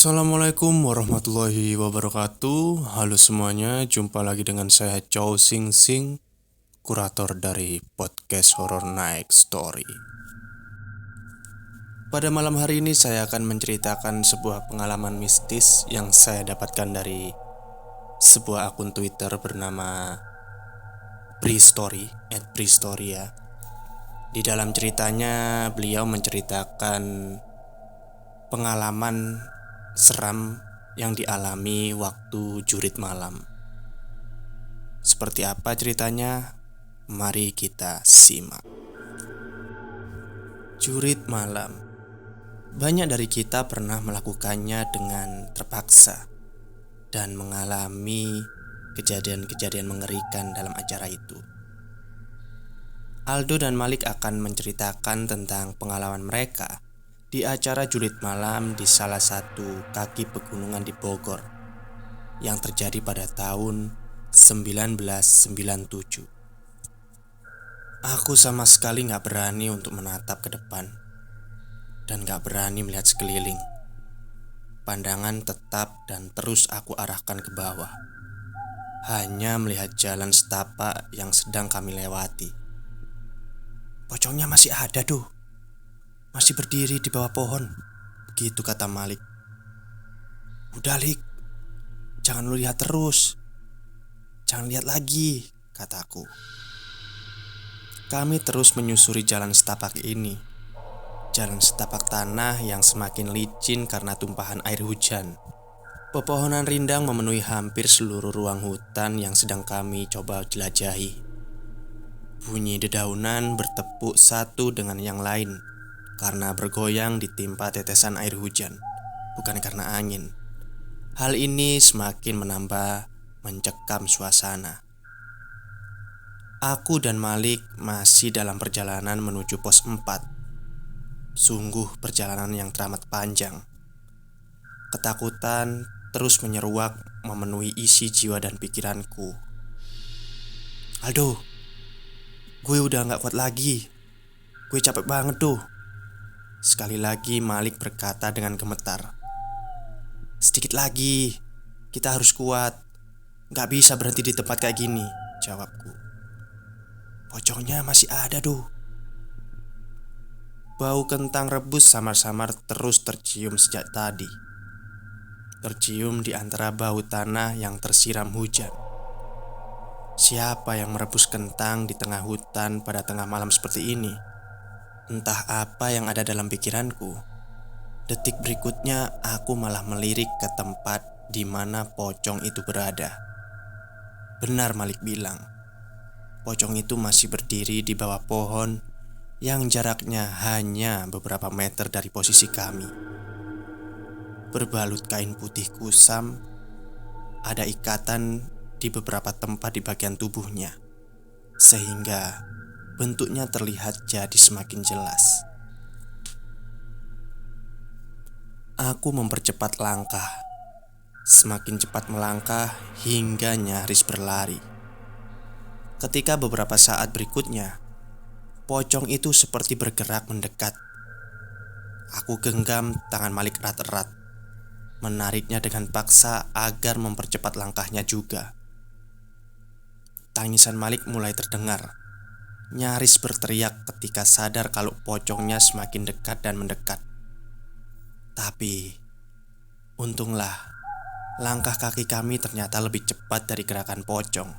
Assalamualaikum warahmatullahi wabarakatuh. Halo semuanya, jumpa lagi dengan saya Chow Sing Sing, kurator dari podcast Horror Night Story. Pada malam hari ini saya akan menceritakan sebuah pengalaman mistis yang saya dapatkan dari sebuah akun Twitter bernama Prestory @prestoria. Di dalam ceritanya beliau menceritakan pengalaman seram yang dialami waktu jurit malam. Seperti apa ceritanya? Mari kita simak. Jurit malam. Banyak dari kita pernah melakukannya dengan terpaksa dan mengalami kejadian-kejadian mengerikan dalam acara itu. Aldo dan Malik akan menceritakan tentang pengalaman mereka di acara jurit malam di salah satu kaki pegunungan di Bogor yang terjadi pada tahun 1997. Aku sama sekali gak berani untuk menatap ke depan dan gak berani melihat sekeliling. Pandangan tetap dan terus aku arahkan ke bawah, hanya melihat jalan setapak yang sedang kami lewati. Pocongnya masih ada tuh, masih berdiri di bawah pohon, begitu kata Malik. Udah Lik, jangan lu lihat terus, jangan lihat lagi, kataku. Kami terus menyusuri jalan setapak ini. Jalan setapak tanah yang semakin licin karena tumpahan air hujan. Pepohonan rindang memenuhi hampir seluruh ruang hutan yang sedang kami coba jelajahi. Bunyi dedaunan bertepuk satu dengan yang lain karena bergoyang ditimpa tetesan air hujan, bukan karena angin. Hal ini semakin menambah mencekam suasana. Aku dan Malik masih dalam perjalanan menuju pos 4. Sungguh perjalanan yang teramat panjang. Ketakutan terus menyeruak memenuhi isi jiwa dan pikiranku. Aldo, gue udah gak kuat lagi. Gue capek banget tuh. Sekali lagi Malik berkata dengan gemetar. Sedikit lagi, kita harus kuat. Gak bisa berhenti di tempat kayak gini, jawabku. Pocongnya masih ada tuh. Bau kentang rebus samar-samar terus tercium sejak tadi. Tercium di antara bau tanah yang tersiram hujan. Siapa yang merebus kentang di tengah hutan pada tengah malam seperti ini? Entah apa yang ada dalam pikiranku. Detik berikutnya aku malah melirik ke tempat di mana pocong itu berada. Benar Malik bilang, pocong itu masih berdiri di bawah pohon yang jaraknya hanya beberapa meter dari posisi kami. Berbalut kain putih kusam, ada ikatan di beberapa tempat di bagian tubuhnya, sehingga bentuknya terlihat jadi semakin jelas. Aku mempercepat langkah, semakin cepat melangkah hingga nyaris berlari. Ketika beberapa saat berikutnya, pocong itu seperti bergerak mendekat. Aku genggam tangan Malik erat-erat, menariknya dengan paksa agar mempercepat langkahnya juga. Tangisan Malik mulai terdengar, nyaris berteriak ketika sadar kalau pocongnya semakin dekat dan mendekat. Tapi untunglah langkah kaki kami ternyata lebih cepat dari gerakan pocong.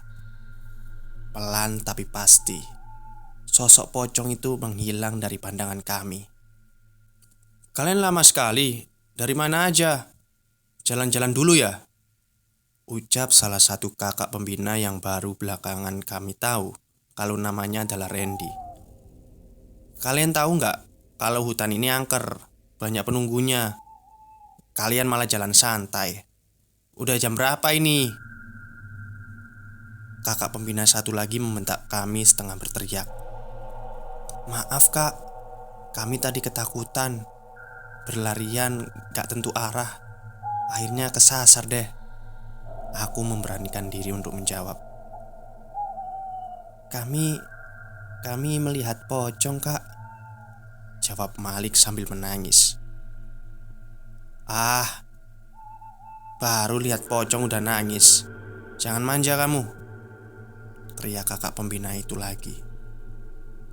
Pelan tapi pasti, sosok pocong itu menghilang dari pandangan kami. Kalian lama sekali, dari mana aja? Jalan-jalan dulu ya? Ucap salah satu kakak pembina yang baru belakangan kami tahu kalau namanya adalah Randy. Kalian tahu nggak kalau hutan ini angker, banyak penunggunya. Kalian malah jalan santai. Udah jam berapa ini? Kakak pembina satu lagi membentak kami setengah berteriak. Maaf kak, kami tadi ketakutan. Berlarian gak tentu arah. Akhirnya kesasar deh. Aku memberanikan diri untuk menjawab. Kami melihat pocong kak, jawab Malik sambil menangis. Ah, Baru lihat pocong udah nangis. Jangan manja kamu, teriak kakak pembina itu lagi.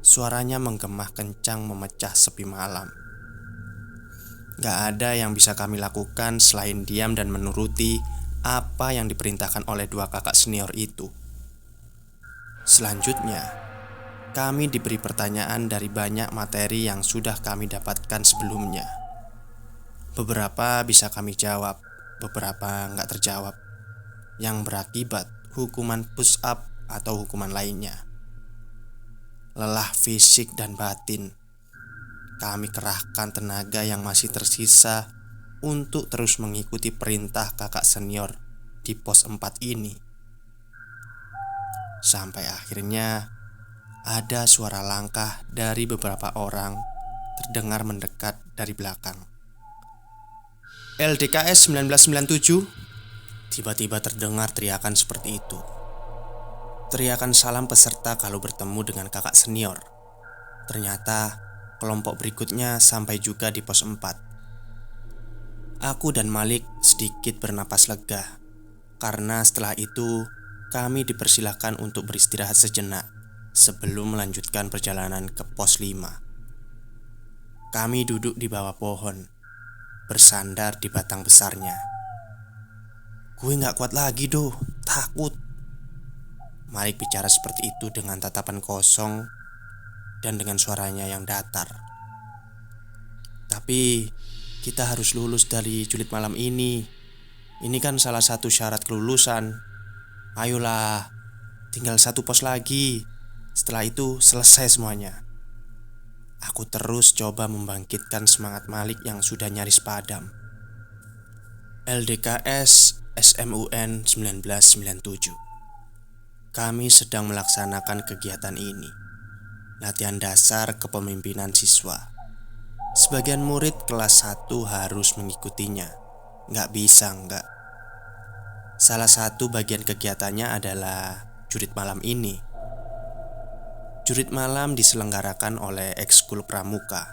Suaranya menggema kencang memecah sepi malam. Gak ada yang bisa kami lakukan selain diam dan menuruti apa yang diperintahkan oleh dua kakak senior itu. Selanjutnya, kami diberi pertanyaan dari banyak materi yang sudah kami dapatkan sebelumnya. Beberapa bisa kami jawab, beberapa nggak terjawab, yang berakibat hukuman push up atau hukuman lainnya. Lelah fisik dan batin, kami kerahkan tenaga yang masih tersisa untuk terus mengikuti perintah kakak senior di pos 4 ini. Sampai akhirnya ada suara langkah dari beberapa orang terdengar mendekat dari belakang. LDKS 1997. Tiba-tiba terdengar teriakan seperti itu. Teriakan salam peserta kalau bertemu dengan kakak senior. Ternyata kelompok berikutnya sampai juga di pos 4. Aku dan Malik sedikit bernapas lega, karena setelah itu kami dipersilahkan untuk beristirahat sejenak sebelum melanjutkan perjalanan ke pos 5. Kami duduk di bawah pohon, bersandar di batang besarnya. Gue gak kuat lagi doh, takut. Malik bicara seperti itu dengan tatapan kosong dan dengan suaranya yang datar. Tapi kita harus lulus dari julid malam ini. Ini kan salah satu syarat kelulusan. Ayolah, tinggal satu pos lagi. Setelah itu selesai semuanya. Aku terus coba membangkitkan semangat Malik yang sudah nyaris padam. LDKS SMUN 1997. Kami sedang melaksanakan kegiatan ini. Latihan dasar kepemimpinan siswa. Sebagian murid kelas 1 harus mengikutinya. Nggak bisa enggak. Salah satu bagian kegiatannya adalah jurit malam ini. Jurit malam diselenggarakan oleh Ekskul Pramuka.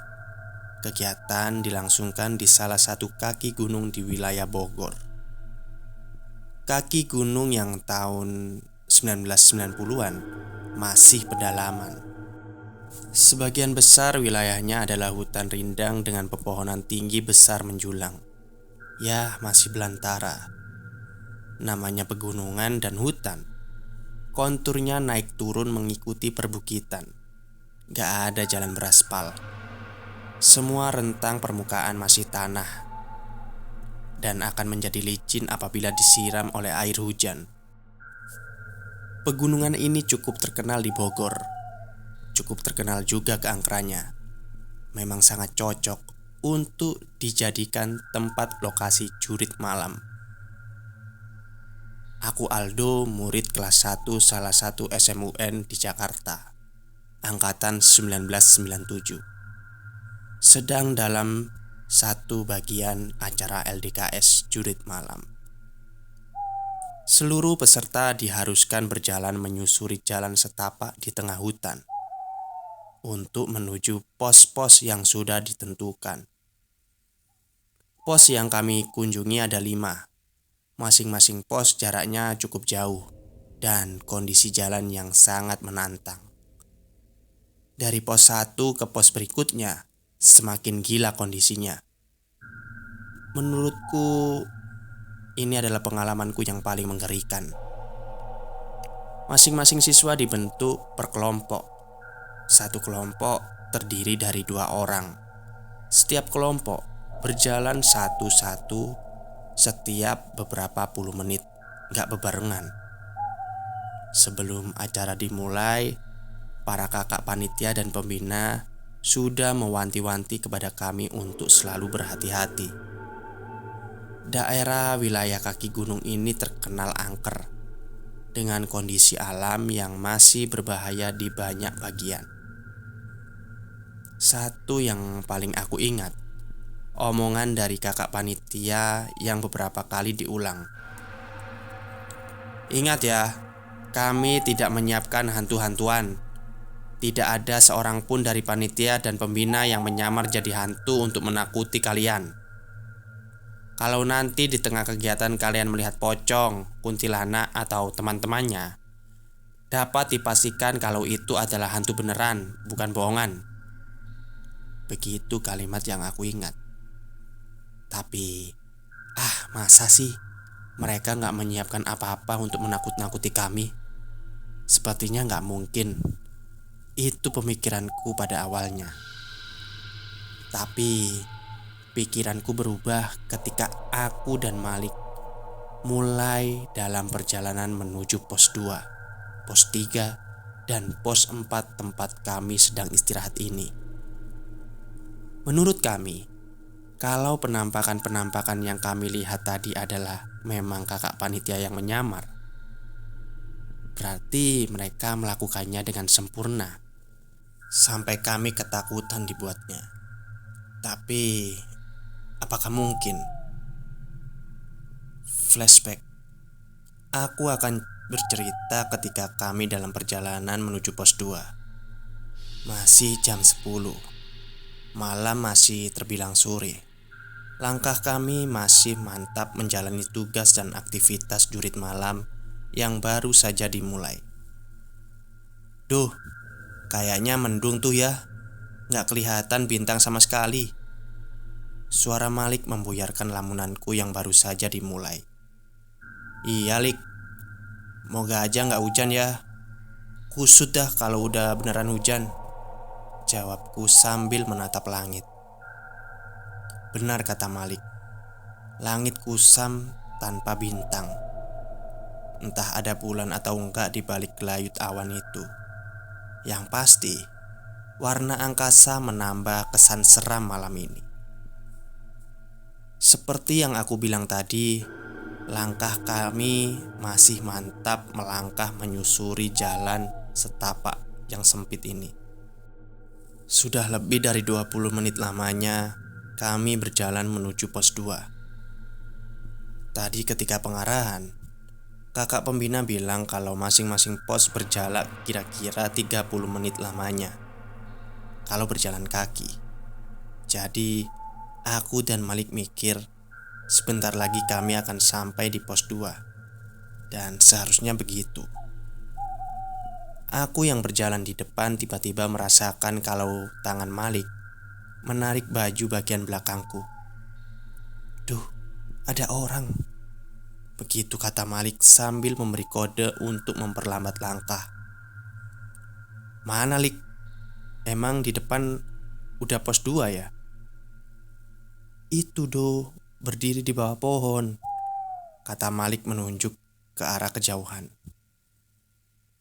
Kegiatan dilangsungkan di salah satu kaki gunung di wilayah Bogor. Kaki gunung yang tahun 1990-an masih pedalaman. Sebagian besar wilayahnya adalah hutan rindang dengan pepohonan tinggi besar menjulang. Ya, masih belantara. Namanya pegunungan dan hutan. Konturnya naik turun mengikuti perbukitan. Gak ada jalan beraspal. Semua rentang permukaan masih tanah dan akan menjadi licin apabila disiram oleh air hujan. Pegunungan ini cukup terkenal di Bogor. Cukup terkenal juga keangkerannya. Memang sangat cocok untuk dijadikan tempat lokasi jurit malam. Aku Aldo, murid kelas 1 salah satu SMUN di Jakarta, angkatan 1997. Sedang dalam satu bagian acara LDKS jurit malam. Seluruh peserta diharuskan berjalan menyusuri jalan setapak di tengah hutan untuk menuju pos-pos yang sudah ditentukan. Pos yang kami kunjungi ada 5. Masing-masing pos jaraknya cukup jauh dan kondisi jalan yang sangat menantang. Dari pos 1 ke pos berikutnya semakin gila kondisinya. Menurutku ini adalah pengalamanku yang paling mengerikan. Masing-masing siswa dibentuk per kelompok. Satu kelompok terdiri dari 2 orang. Setiap kelompok berjalan satu-satu setiap beberapa puluh menit, gak bebarengan. Sebelum acara dimulai, para kakak panitia dan pembina sudah mewanti-wanti kepada kami untuk selalu berhati-hati. Daerah wilayah kaki gunung ini terkenal angker, dengan kondisi alam yang masih berbahaya di banyak bagian. Satu yang paling aku ingat, omongan dari kakak panitia yang beberapa kali diulang. Ingat ya, kami tidak menyiapkan hantu-hantuan. Tidak ada seorang pun dari panitia dan pembina yang menyamar jadi hantu untuk menakuti kalian. Kalau nanti di tengah kegiatan kalian melihat pocong, kuntilanak, atau teman-temannya, dapat dipastikan kalau itu adalah hantu beneran, bukan bohongan. Begitu kalimat yang aku ingat. Tapi, masa sih mereka gak menyiapkan apa-apa untuk menakut-nakuti kami? Sepertinya gak mungkin. Itu pemikiranku pada awalnya. Tapi pikiranku berubah ketika aku dan Malik mulai dalam perjalanan menuju pos 2, pos 3, dan pos 4 tempat kami sedang istirahat ini. Menurut kami, kalau penampakan-penampakan yang kami lihat tadi adalah memang kakak panitia yang menyamar, berarti mereka melakukannya dengan sempurna sampai kami ketakutan dibuatnya. Tapi apakah mungkin? Flashback. Aku akan bercerita ketika kami dalam perjalanan menuju pos 2. Masih jam 10. Malam masih terbilang sore. Langkah kami masih mantap menjalani tugas dan aktivitas jurit malam yang baru saja dimulai. Duh, kayaknya mendung tuh ya. Gak kelihatan bintang sama sekali. Suara Malik membuyarkan lamunanku yang baru saja dimulai. Iya Lik, moga aja gak hujan ya. Kusut dah kalau udah beneran hujan, jawabku sambil menatap langit. Benar kata Malik, langit kusam tanpa bintang. Entah ada bulan atau enggak di balik gelayut awan itu. Yang pasti, warna angkasa menambah kesan seram malam ini. Seperti yang aku bilang tadi, langkah kami masih mantap melangkah menyusuri jalan setapak yang sempit ini. Sudah lebih dari 20 menit lamanya kami berjalan menuju pos 2. Tadi ketika pengarahan, kakak pembina bilang kalau masing-masing pos berjarak kira-kira 30 menit lamanya kalau berjalan kaki. Jadi aku dan Malik mikir sebentar lagi kami akan sampai di pos 2. Dan seharusnya begitu. Aku yang berjalan di depan tiba-tiba merasakan kalau tangan Malik menarik baju bagian belakangku. Duh, ada orang. Begitu kata Malik sambil memberi kode untuk memperlambat langkah. Mana Lik? Emang di depan udah pos 2 ya? Itu do, berdiri di bawah pohon, kata Malik menunjuk ke arah kejauhan.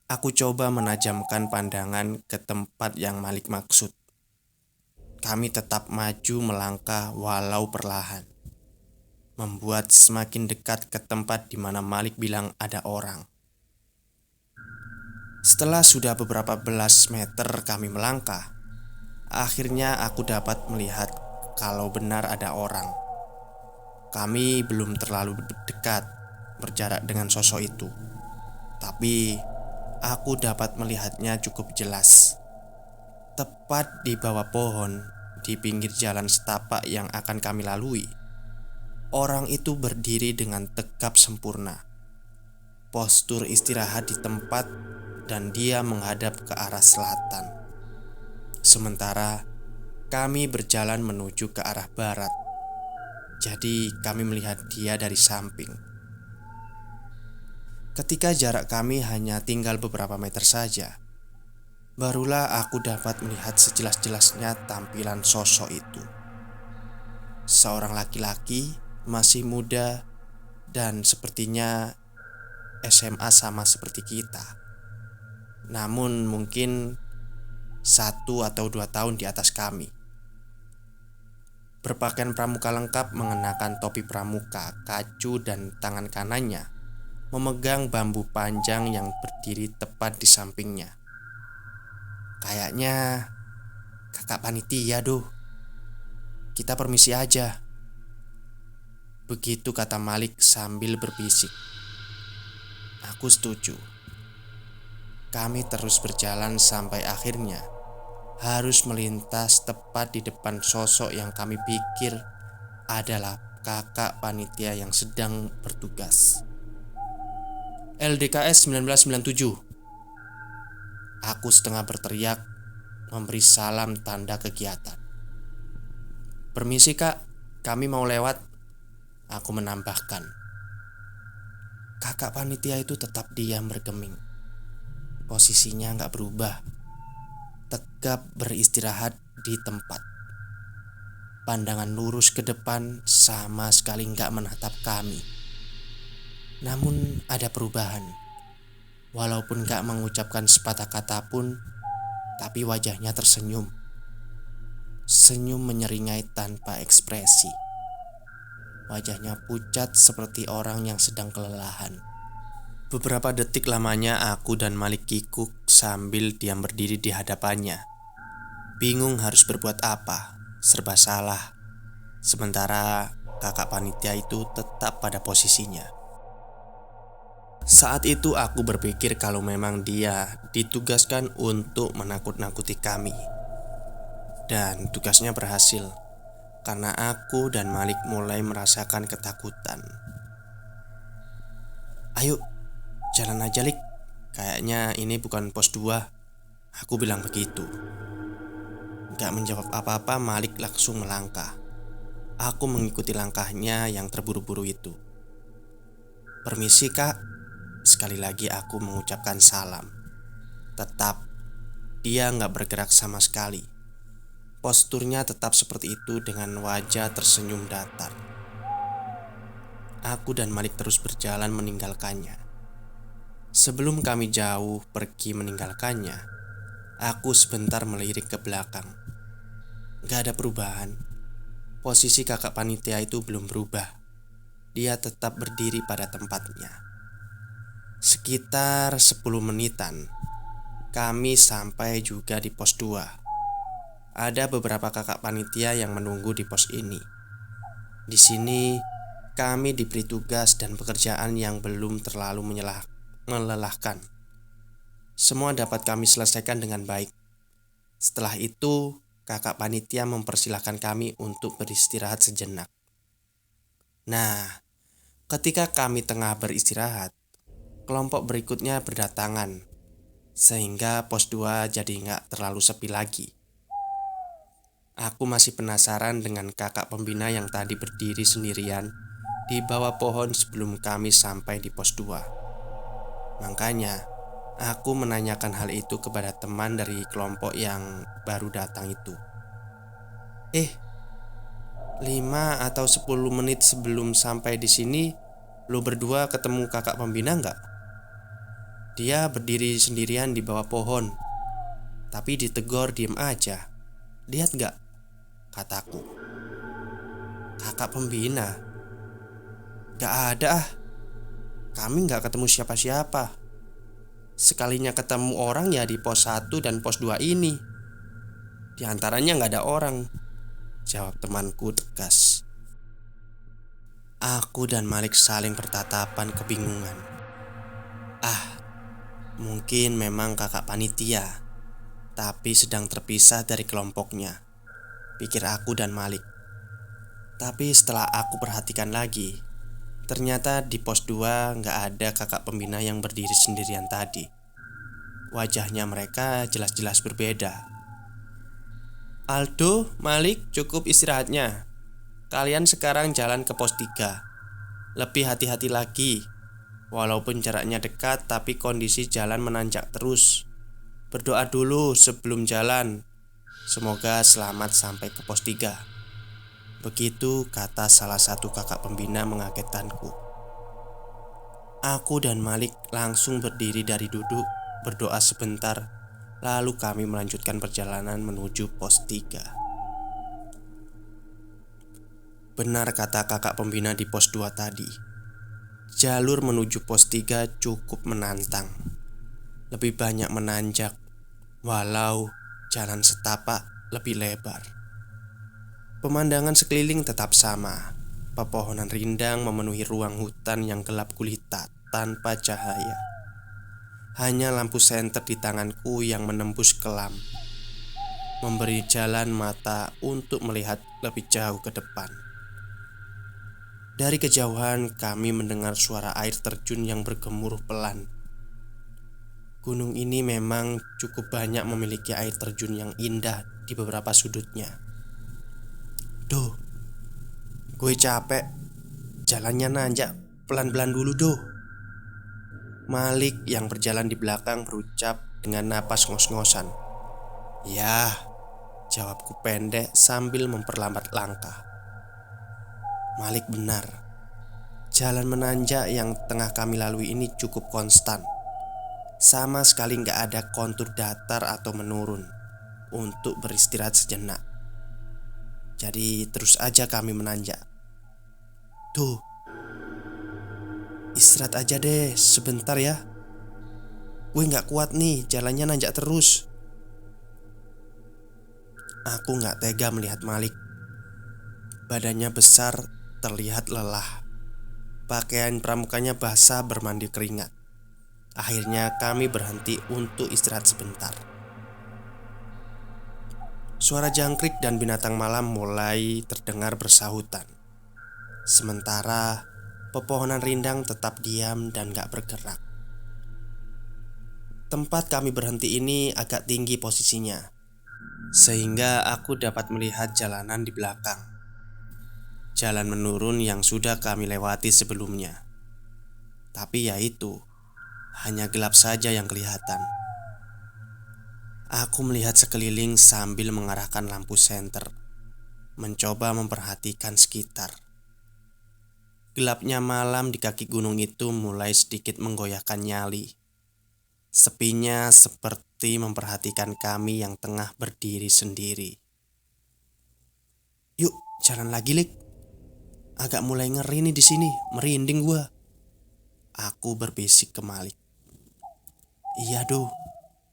Aku coba menajamkan pandangan ke tempat yang Malik maksud. Kami tetap maju melangkah walau perlahan, membuat semakin dekat ke tempat di mana Malik bilang ada orang. Setelah sudah beberapa belas meter kami melangkah, akhirnya aku dapat melihat kalau benar ada orang. Kami belum terlalu dekat berjarak dengan sosok itu, tapi aku dapat melihatnya cukup jelas. Tepat di bawah pohon, di pinggir jalan setapak yang akan kami lalui, orang itu berdiri dengan tegap sempurna. Postur istirahat di tempat dan dia menghadap ke arah selatan. Sementara kami berjalan menuju ke arah barat. Jadi kami melihat dia dari samping. Ketika jarak kami hanya tinggal beberapa meter saja, barulah aku dapat melihat sejelas-jelasnya tampilan sosok itu. Seorang laki-laki masih muda dan sepertinya SMA sama seperti kita. Namun mungkin 1 atau 2 tahun di atas kami. Berpakaian pramuka lengkap, mengenakan topi pramuka, kacu, dan tangan kanannya memegang bambu panjang yang berdiri tepat di sampingnya. Kayaknya kakak panitia doh. Kita permisi aja. Begitu kata Malik sambil berbisik. Aku setuju. Kami terus berjalan sampai akhirnya harus melintas tepat di depan sosok yang kami pikir adalah kakak panitia yang sedang bertugas. LDKS 1997. Aku setengah berteriak, memberi salam tanda kegiatan. Permisi kak, kami mau lewat. Aku menambahkan. Kakak panitia itu tetap diam bergeming. Posisinya gak berubah, tegap beristirahat di tempat. Pandangan lurus ke depan, sama sekali gak menatap kami. Namun ada perubahan. Walaupun gak mengucapkan sepatah kata pun, tapi wajahnya tersenyum. Senyum menyeringai tanpa ekspresi. Wajahnya pucat seperti orang yang sedang kelelahan. Beberapa detik lamanya aku dan Malik kikuk sambil diam berdiri di hadapannya. Bingung harus berbuat apa, serba salah. Sementara kakak panitia itu tetap pada posisinya. Saat itu aku berpikir kalau memang dia ditugaskan untuk menakut-nakuti kami. Dan tugasnya berhasil, karena aku dan Malik mulai merasakan ketakutan. Ayo, jalan aja Lik, kayaknya ini bukan pos 2. Aku bilang begitu. Gak menjawab apa-apa, Malik langsung melangkah. Aku mengikuti langkahnya yang terburu-buru itu. Permisi kak. Sekali lagi aku mengucapkan salam. Tetap, dia gak bergerak sama sekali. Posturnya tetap seperti itu dengan wajah tersenyum datar. Aku dan Malik terus berjalan meninggalkannya. Sebelum kami jauh pergi meninggalkannya, aku sebentar melirik ke belakang. Gak ada perubahan. Posisi kakak panitia itu belum berubah. Dia tetap berdiri pada tempatnya. Sekitar 10 menitan, kami sampai juga di pos 2. Ada beberapa kakak panitia yang menunggu di pos ini. Di sini kami diberi tugas dan pekerjaan yang belum terlalu melelahkan. Semua dapat kami selesaikan dengan baik. Setelah itu, kakak panitia mempersilahkan kami untuk beristirahat sejenak. Nah, ketika kami tengah beristirahat, kelompok berikutnya berdatangan, sehingga pos 2 jadi gak terlalu sepi lagi. Aku masih penasaran dengan kakak pembina yang tadi berdiri sendirian di bawah pohon sebelum kami sampai di pos 2. Makanya, aku menanyakan hal itu kepada teman dari kelompok yang baru datang itu. 5 atau 10 menit sebelum sampai di sini, lo berdua ketemu kakak pembina nggak? Dia berdiri sendirian di bawah pohon, tapi ditegur diem aja. Lihat nggak? Kataku. Kakak pembina? Nggak ada ah. Kami nggak ketemu siapa-siapa. Sekalinya ketemu orang ya di pos 1 dan pos 2 ini. Di antaranya nggak ada orang, jawab temanku tegas. Aku dan Malik saling bertatapan kebingungan. Mungkin memang kakak panitia, tapi sedang terpisah dari kelompoknya, pikir aku dan Malik. Tapi setelah aku perhatikan lagi, ternyata di pos 2 nggak ada kakak pembina yang berdiri sendirian tadi. Wajahnya mereka jelas-jelas berbeda. Aldo, Malik, cukup istirahatnya. Kalian sekarang jalan ke pos 3. Lebih hati-hati lagi. Walaupun jaraknya dekat, tapi kondisi jalan menanjak terus. Berdoa dulu sebelum jalan. Semoga selamat sampai ke pos 3. Begitu kata salah satu kakak pembina mengagetkanku. Aku dan Malik langsung berdiri dari duduk, berdoa sebentar, lalu kami melanjutkan perjalanan menuju pos 3. Benar kata kakak pembina di pos 2 tadi. Jalur menuju pos 3 cukup menantang. Lebih banyak menanjak, walau jalan setapak lebih lebar. Pemandangan sekeliling tetap sama. Pepohonan rindang memenuhi ruang hutan yang gelap gulita tanpa cahaya. Hanya lampu senter di tanganku yang menembus kelam, memberi jalan mata untuk melihat lebih jauh ke depan. Dari kejauhan kami mendengar suara air terjun yang bergemuruh pelan. Gunung ini memang cukup banyak memiliki air terjun yang indah di beberapa sudutnya. Duh, gue capek. Jalannya nanjak, pelan-pelan dulu doh. Malik yang berjalan di belakang berucap dengan napas ngos-ngosan. Ya, jawabku pendek sambil memperlambat langkah. Malik benar. Jalan menanjak yang tengah kami lalui ini cukup konstan. Sama sekali nggak ada kontur datar atau menurun untuk beristirahat sejenak. Jadi terus aja kami menanjak. Tuh, istirahat aja deh sebentar ya. Gue nggak kuat nih, jalannya nanjak terus. Aku nggak tega melihat Malik. Badannya besar, terlihat lelah. Pakaian pramukanya basah bermandi keringat. Akhirnya kami berhenti untuk istirahat sebentar. Suara jangkrik dan binatang malam mulai terdengar bersahutan. Sementara pepohonan rindang tetap diam dan gak bergerak. Tempat kami berhenti ini agak tinggi posisinya, sehingga aku dapat melihat jalanan di belakang. Jalan menurun yang sudah kami lewati sebelumnya. Tapi ya itu, hanya gelap saja yang kelihatan. Aku melihat sekeliling sambil mengarahkan lampu senter, mencoba memperhatikan sekitar. Gelapnya malam di kaki gunung itu mulai sedikit menggoyahkan nyali. Sepinya seperti memperhatikan kami yang tengah berdiri sendiri. Yuk, jalan lagi, Lik. Agak mulai ngeri nih di sini, merinding gua. Aku berbisik ke Malik. Iya, Duh.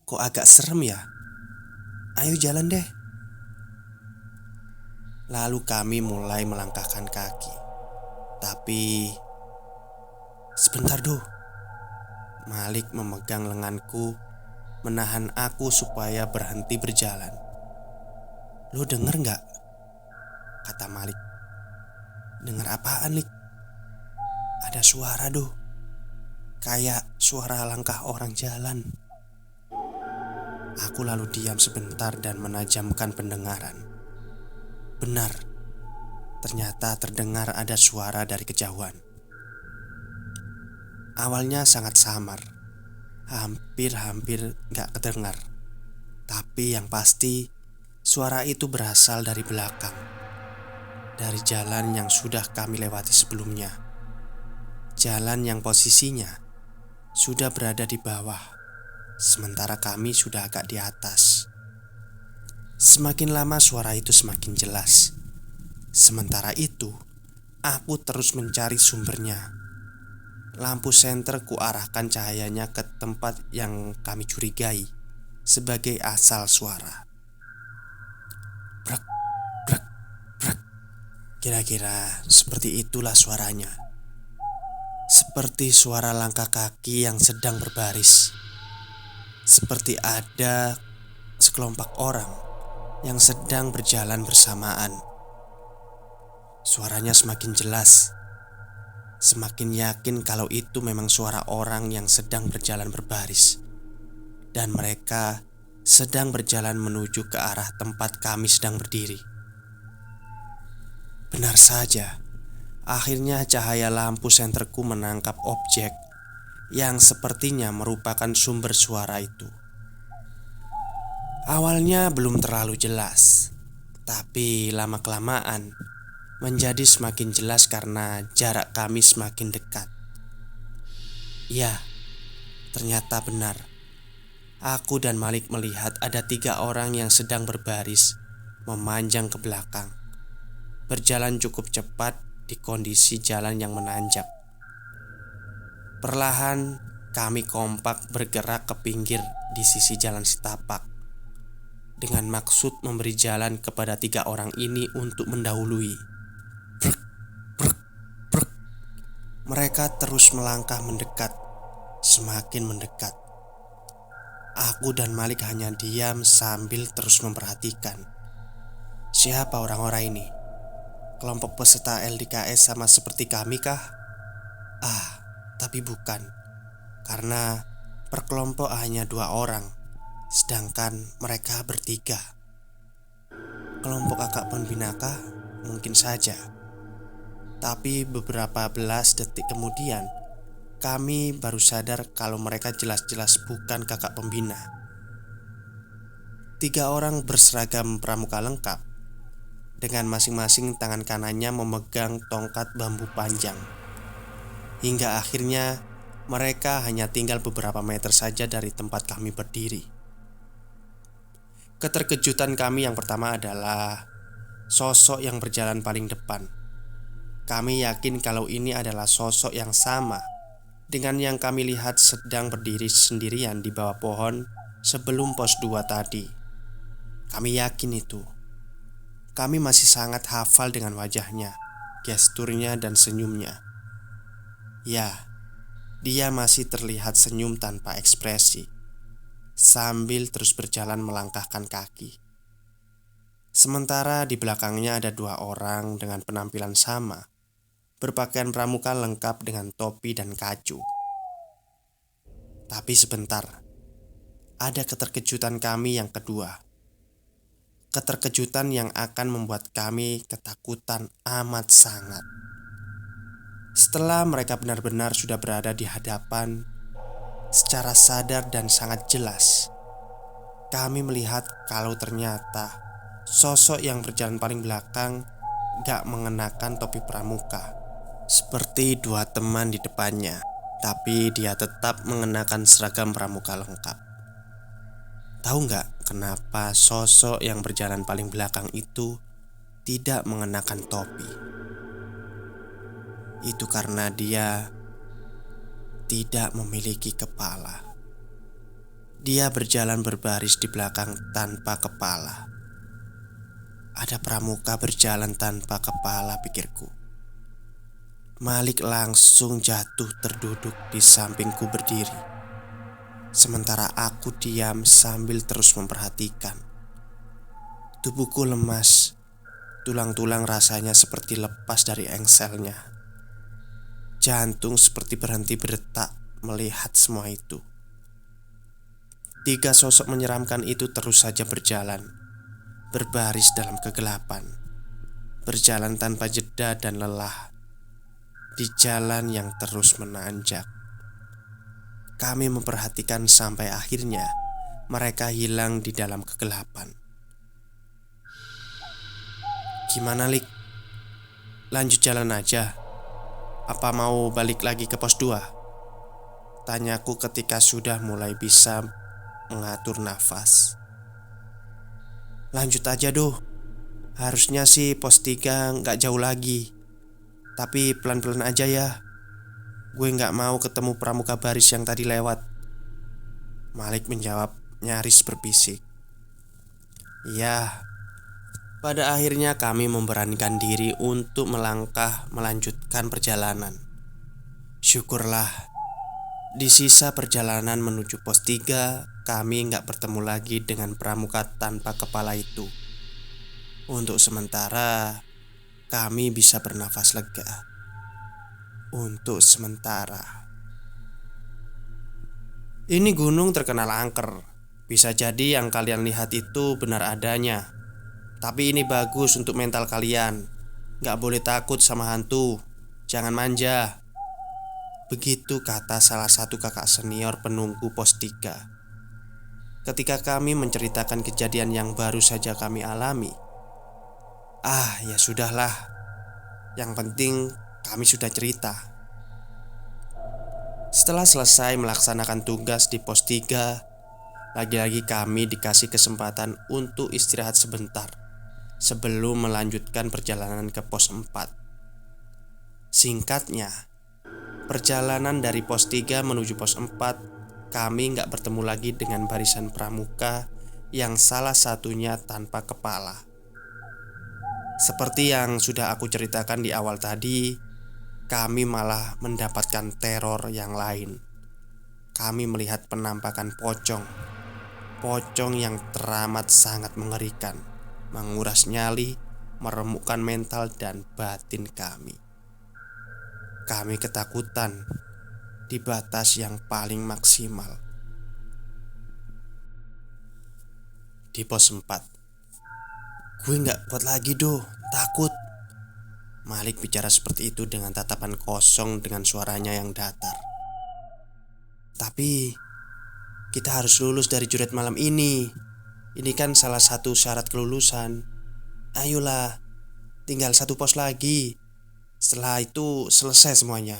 Kok agak serem ya? Ayo jalan deh. Lalu kami mulai melangkahkan kaki. Tapi sebentar, Duh. Malik memegang lenganku, menahan aku supaya berhenti berjalan. Lo denger gak? Kata Malik. Denger apaan, Lik? Ada suara, Duh. Kayak suara langkah orang jalan. Aku lalu diam sebentar dan menajamkan pendengaran. Benar, ternyata terdengar ada suara dari kejauhan. Awalnya sangat samar, hampir gak kedengar. Tapi yang pasti, suara itu berasal dari belakang, dari jalan yang sudah kami lewati sebelumnya. Jalan yang posisinya sudah berada di bawah, sementara kami sudah agak di atas. Semakin lama suara itu semakin jelas. Sementara itu, aku terus mencari sumbernya. Lampu senter kuarahkan cahayanya ke tempat yang kami curigai sebagai asal suara. Brek, brek, brek. Kira-kira seperti itulah suaranya. Seperti suara langkah kaki yang sedang berbaris. Seperti ada sekelompok orang yang sedang berjalan bersamaan. Suaranya semakin jelas. Semakin yakin kalau itu memang suara orang yang sedang berjalan berbaris. Dan mereka sedang berjalan menuju ke arah tempat kami sedang berdiri. Benar saja, akhirnya cahaya lampu senterku menangkap objek yang sepertinya merupakan sumber suara itu. Awalnya belum terlalu jelas, tapi lama-kelamaan menjadi semakin jelas karena jarak kami semakin dekat. Ya, ternyata benar. Aku dan Malik melihat ada 3 orang yang sedang berbaris, memanjang ke belakang, berjalan cukup cepat di kondisi jalan yang menanjak. Perlahan kami kompak bergerak ke pinggir di sisi jalan setapak, dengan maksud memberi jalan kepada 3 orang ini untuk mendahului. Brek, brek, brek. Mereka terus melangkah mendekat, semakin mendekat. Aku dan Malik hanya diam sambil terus memperhatikan. Siapa orang-orang ini? kelompok peserta LDKS sama seperti kami kah? Tapi bukan. Karena per kelompok hanya 2 orang, sedangkan mereka bertiga. Kelompok kakak pembina kah? Mungkin saja. Tapi beberapa belas detik kemudian, kami baru sadar kalau mereka jelas-jelas bukan kakak pembina. 3 orang berseragam pramuka lengkap, dengan masing-masing tangan kanannya memegang tongkat bambu panjang. Hingga akhirnya mereka hanya tinggal beberapa meter saja dari tempat kami berdiri. Keterkejutan kami yang pertama adalah sosok yang berjalan paling depan. Kami yakin kalau ini adalah sosok yang sama dengan yang kami lihat sedang berdiri sendirian di bawah pohon sebelum pos 2 tadi. Kami yakin itu. Kami masih sangat hafal dengan wajahnya, gesturnya dan senyumnya. Ya, dia masih terlihat senyum tanpa ekspresi, sambil terus berjalan melangkahkan kaki. Sementara di belakangnya ada 2 orang dengan penampilan sama, berpakaian pramuka lengkap dengan topi dan kacu. Tapi sebentar, ada keterkejutan kami yang kedua. Keterkejutan yang akan membuat kami ketakutan amat sangat. Setelah mereka benar-benar sudah berada di hadapan, secara sadar dan sangat jelas, kami melihat kalau ternyata sosok yang berjalan paling belakang gak mengenakan topi pramuka seperti 2 teman di depannya, tapi dia tetap mengenakan seragam pramuka lengkap. Tahu gak kenapa sosok yang berjalan paling belakang itu tidak mengenakan topi? Itu karena dia tidak memiliki kepala. Dia berjalan berbaris di belakang tanpa kepala. Ada pramuka berjalan tanpa kepala, pikirku. Malik langsung jatuh terduduk di sampingku berdiri, sementara aku diam sambil terus memperhatikan. Tubuhku lemas, tulang-tulang rasanya seperti lepas dari engselnya. Jantung seperti berhenti berdetak melihat semua itu. 3 sosok menyeramkan itu terus saja berjalan, berbaris dalam kegelapan, berjalan tanpa jeda dan lelah di jalan yang terus menanjak. Kami memperhatikan sampai akhirnya mereka hilang di dalam kegelapan. Gimana, Lik? Lanjut jalan aja? Apa mau balik lagi ke pos 2? Tanyaku ketika sudah mulai bisa mengatur nafas. Lanjut aja doh. Harusnya sih pos 3 gak jauh lagi, tapi pelan-pelan aja ya. Gue gak mau ketemu pramuka baris yang tadi lewat. Malik menjawab nyaris berbisik. Ya, pada akhirnya kami memberanikan diri untuk melangkah melanjutkan perjalanan. Syukurlah, di sisa perjalanan menuju pos 3 kami gak bertemu lagi dengan pramuka tanpa kepala itu. Untuk sementara kami bisa bernafas lega. Untuk sementara. Ini gunung terkenal angker. Bisa jadi yang kalian lihat itu benar adanya. Tapi ini bagus untuk mental kalian. Gak boleh takut sama hantu. Jangan manja. Begitu kata salah satu kakak senior penunggu pos 3 ketika kami menceritakan kejadian yang baru saja kami alami. Ya sudahlah. Yang penting kami sudah cerita. Setelah selesai melaksanakan tugas di pos 3, lagi-lagi kami dikasih kesempatan untuk istirahat sebentar sebelum melanjutkan perjalanan ke pos 4. Singkatnya, perjalanan dari pos 3 menuju pos 4, kami gak bertemu lagi dengan barisan pramuka yang salah satunya tanpa kepala. Seperti yang sudah aku ceritakan di awal tadi, kami malah mendapatkan teror yang lain. Kami melihat penampakan pocong. Pocong yang teramat sangat mengerikan, menguras nyali, meremukkan mental dan batin kami. Kami ketakutan di batas yang paling maksimal. Di pos 4, gue gak kuat lagi takut. Malik bicara seperti itu dengan tatapan kosong dengan suaranya yang datar. Tapi kita harus lulus dari juret malam ini. Ini kan salah satu syarat kelulusan. Ayolah, tinggal 1 pos lagi. Setelah itu selesai semuanya.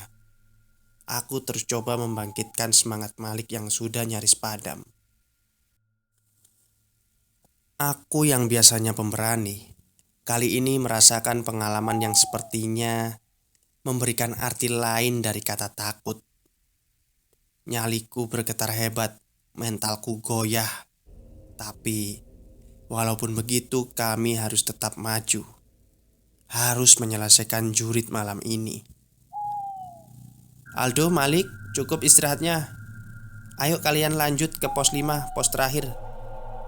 Aku terus coba membangkitkan semangat Malik yang sudah nyaris padam. Aku yang biasanya pemberani, kali ini merasakan pengalaman yang sepertinya memberikan arti lain dari kata takut. Nyaliku bergetar hebat, mentalku goyah. Tapi walaupun begitu, kami harus tetap maju. Harus menyelesaikan jurit malam ini. Aldo, Malik, cukup istirahatnya. Ayo kalian lanjut ke pos 5, pos terakhir.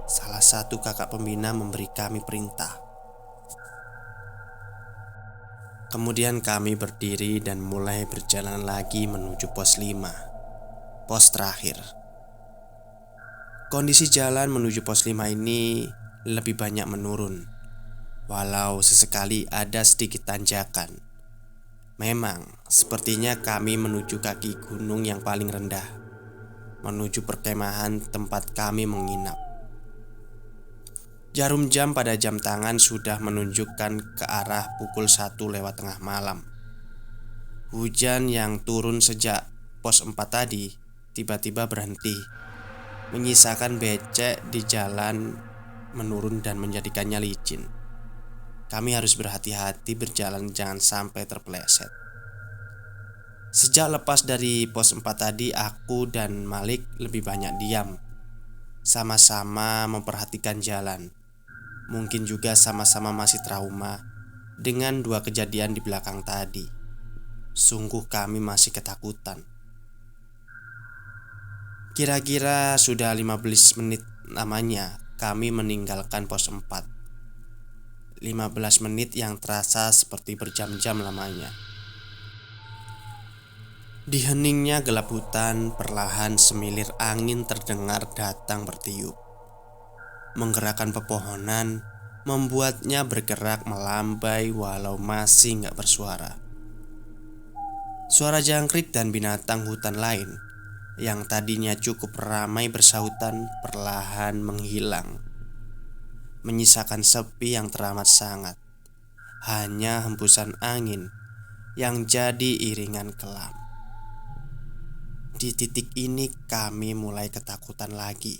Salah satu kakak pembina memberi kami perintah. Kemudian kami berdiri dan mulai berjalan lagi menuju pos 5, pos terakhir. Kondisi jalan menuju pos 5 ini lebih banyak menurun, walau sesekali ada sedikit tanjakan. Memang sepertinya kami menuju kaki gunung yang paling rendah, menuju perkemahan tempat kami menginap. Jarum jam pada jam tangan sudah menunjukkan ke arah pukul 1 lewat tengah malam. Hujan yang turun sejak pos 4 tadi tiba-tiba berhenti, menyisakan becek di jalan menurun dan menjadikannya licin. Kami harus berhati-hati berjalan jangan sampai terpeleset. Sejak lepas dari pos 4 tadi, aku dan Malik lebih banyak diam, sama-sama memperhatikan jalan. Mungkin juga sama-sama masih trauma dengan 2 kejadian di belakang tadi. Sungguh kami masih ketakutan. Kira-kira sudah 15 menit lamanya kami meninggalkan pos 4. 15 menit yang terasa seperti berjam-jam lamanya. Di heningnya gelap hutan, perlahan semilir angin terdengar datang bertiup, menggerakkan pepohonan, membuatnya bergerak melambai walau masih gak bersuara. Suara jangkrik dan binatang hutan lain yang tadinya cukup ramai bersahutan perlahan menghilang, menyisakan sepi yang teramat sangat. Hanya hembusan angin yang jadi iringan kelam. Di titik ini kami mulai ketakutan lagi,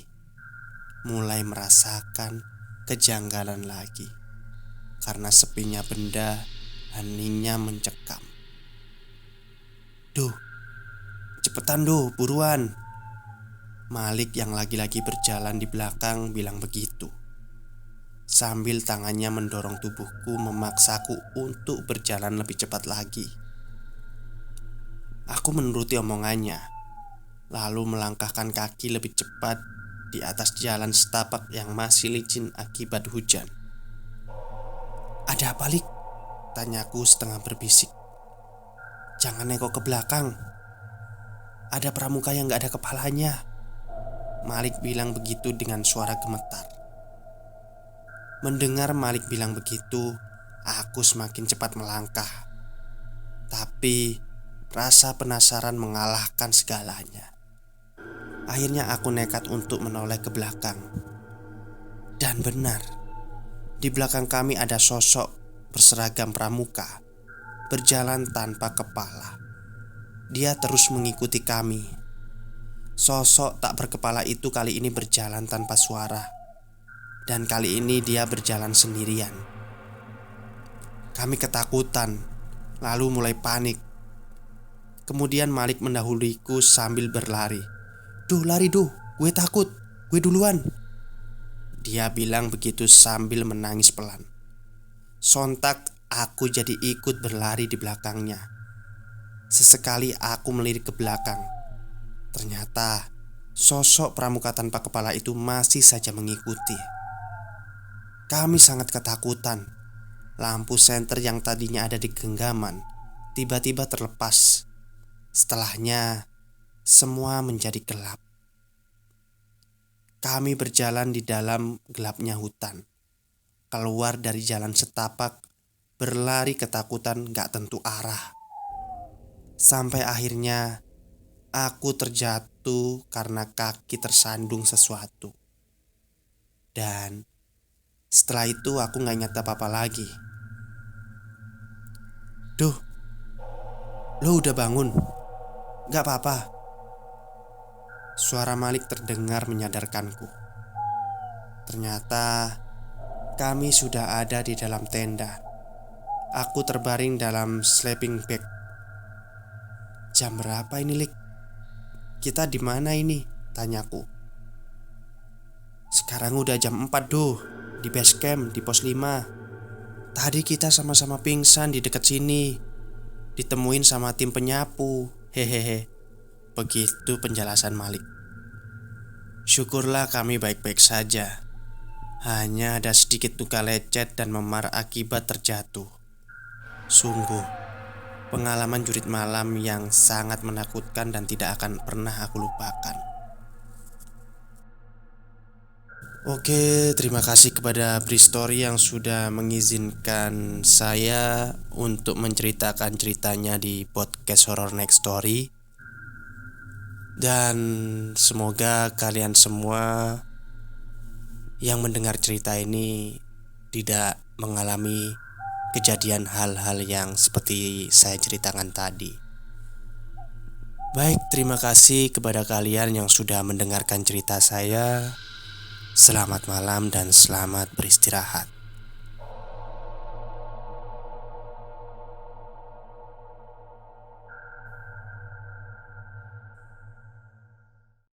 mulai merasakan kejanggalan lagi. Karena sepinya benda, heningnya mencekam. Duh, cepetan buruan. Malik yang lagi-lagi berjalan di belakang bilang begitu, sambil tangannya mendorong tubuhku memaksaku untuk berjalan lebih cepat lagi. Aku menuruti omongannya, lalu melangkahkan kaki lebih cepat di atas jalan setapak yang masih licin akibat hujan. Ada apa, Lik? Tanyaku setengah berbisik. Jangan nengok ke belakang. Ada pramuka yang gak ada kepalanya. Malik bilang begitu dengan suara gemetar. Mendengar Malik bilang begitu, aku semakin cepat melangkah. Tapi rasa penasaran mengalahkan segalanya. Akhirnya aku nekat untuk menoleh ke belakang. Dan benar, di belakang kami ada sosok berseragam pramuka, berjalan tanpa kepala. Dia terus mengikuti kami. Sosok tak berkepala itu kali ini berjalan tanpa suara. Dan kali ini dia berjalan sendirian. Kami ketakutan, lalu mulai panik. Kemudian Malik mendahuliku sambil berlari. Duh, lari gue takut, gue duluan. Dia bilang begitu sambil menangis pelan. Sontak aku jadi ikut berlari di belakangnya. Sesekali aku melirik ke belakang. Ternyata sosok pramuka tanpa kepala itu masih saja mengikuti. Kami sangat ketakutan. lampu senter yang tadinya ada di genggaman tiba-tiba terlepas. Setelahnya, semua menjadi gelap. Kami berjalan di dalam gelapnya hutan, keluar dari jalan setapak, berlari ketakutan gak tentu arah. Sampai akhirnya aku terjatuh karena kaki tersandung sesuatu. Dan setelah itu aku gak ingat apa-apa lagi. Duh, lo udah bangun? Gak apa-apa. Suara Malik terdengar menyadarkanku. Ternyata kami sudah ada di dalam tenda. Aku terbaring dalam sleeping bag. Jam berapa ini, Lik? Kita di mana ini? Tanyaku. Sekarang udah jam 4 doh. Di base camp, di pos 5. Tadi kita sama-sama pingsan di dekat sini. Ditemuin sama tim penyapu. Hehehe. Begitu penjelasan Malik. Syukurlah kami baik-baik saja. Hanya ada sedikit luka lecet dan memar akibat terjatuh. Sungguh, pengalaman jurit malam yang sangat menakutkan dan tidak akan pernah aku lupakan. Oke, terima kasih kepada Bristory yang sudah mengizinkan saya untuk menceritakan ceritanya di podcast Horror Next Story. Dan semoga kalian semua yang mendengar cerita ini tidak mengalami kejadian hal-hal yang seperti saya ceritakan tadi. Baik, terima kasih kepada kalian yang sudah mendengarkan cerita saya. Selamat malam dan selamat beristirahat.